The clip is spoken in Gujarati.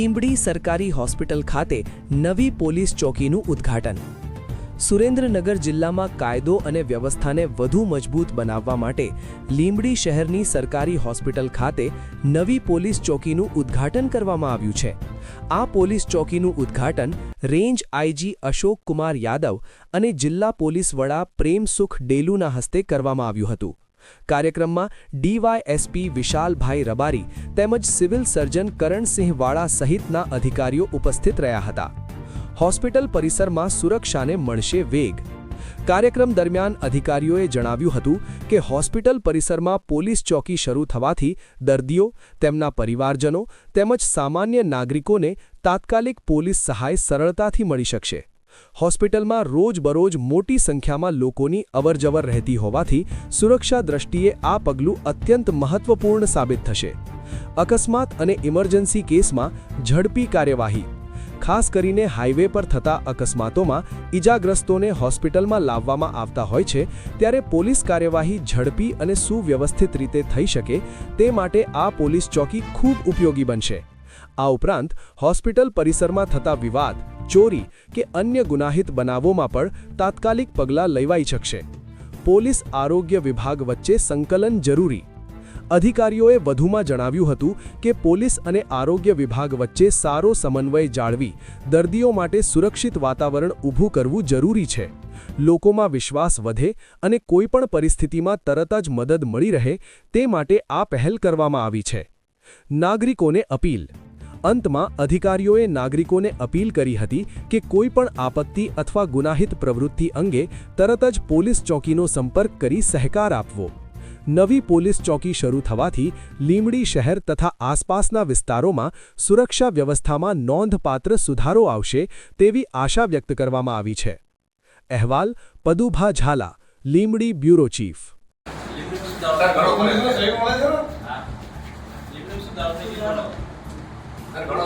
લીંબડી સરકારી હોસ્પિટલ ખાતે નવી પોલીસ ચોકીનું ઉદ્ઘાટન। સુરેન્દ્રનગર જિલ્લામાં કાયદો અને વ્યવસ્થાને વધુ મજબૂત બનાવવા માટે લીંબડી શહેરની સરકારી હોસ્પિટલ ખાતે નવી પોલીસ ચોકીનું ઉદ્ઘાટન કરવામાં આવ્યું છે। આ પોલીસ ચોકીનું ઉદ્ઘાટન રેન્જ આઈજી અશોક કુમાર યાદવ અને જિલ્લા પોલીસ વડા પ્રેમસુખ ડેલુના હસ્તે કરવામાં આવ્યું હતું। કાર્યક્રમમાં ડીવાયએસપી વિશાલભાઈ રબારી તેમજ સિવિલ સર્જન કરણસિંહ વાળા સહિતના અધિકારીઓ ઉપસ્થિત રહ્યા હતા। હોસ્પિટલ પરિસરમાં સુરક્ષાને મળશે વેગ। કાર્યક્રમ દરમિયાન અધિકારીઓએ જણાવ્યું હતું કે હોસ્પિટલ પરિસરમાં પોલીસ ચોકી શરૂ થવાથી દર્દીઓ, તેમના પરિવારજનો તેમજ સામાન્ય નાગરિકોને તાત્કાલિક પોલીસ સહાય સરળતાથી મળી શકશે। હોસ્પિટલમાં રોજબરોજ મોટી સંખ્યામાં લોકોની અવરજવર રહેતી હોવાથી સુરક્ષા દ્રષ્ટિએ આ પગલું અત્યંત મહત્વપૂર્ણ સાબિત થશે। અકસ્માત અને ઇમરજન્સી કેસમાં ઝડપી કાર્યવાહી, ખાસ કરીને હાઈવે પર થતા અકસ્માતોમાં ઈજાગ્રસ્તોને હોસ્પિટલમાં લાવવામાં આવતા હોય છે ત્યારે પોલીસ કાર્યવાહી ઝડપી અને સુવ્યવસ્થિત રીતે થઈ શકે તે માટે આ પોલીસ ચોકી ખૂબ ઉપયોગી બનશે। આ ઉપરાંત હોસ્પિટલ પરિસરમાં થતા વિવાદ, ચોરી કે અન્ય ગુનાહિત બનાવોમાં પણ તાત્કાલિક પગલાં લેવાઈ શકશે। પોલીસ આરોગ્ય વિભાગ વચ્ચે સંકલન જરૂરી। અધિકારીઓએ વધુમાં જણાવ્યું હતું કે પોલીસ અને આરોગ્ય વિભાગ વચ્ચે સારો સમન્વય જાળવી દર્દીઓ માટે સુરક્ષિત વાતાવરણ ઊભું કરવું જરૂરી છે। લોકોમાં વિશ્વાસ વધે અને કોઈપણ પરિસ્થિતિમાં તરત જ મદદ મળી રહે તે માટે આ પહેલ કરવામાં આવી છે। નાગરિકોને અપીલ। અંતમાં અધિકારીઓએ નાગરિકોને અપીલ કરી હતી કે કોઈપણ આપત્તિ અથવા ગુનાહિત પ્રવૃત્તિ અંગે તરત જ પોલીસ ચોકીનો સંપર્ક કરી સહકાર આપવો। નવી પોલીસ ચોકી શરૂ થવાથી લીંબડી શહેર તથા આસપાસના વિસ્તારોમાં સુરક્ષા વ્યવસ્થામાં નોંધપાત્ર સુધારો આવશે તેવી આશા વ્યક્ત કરવામાં આવી છે। અહેવાલ પદુભા ઝાલા, લીંબડી બ્યુરો ચીફ। ઘણો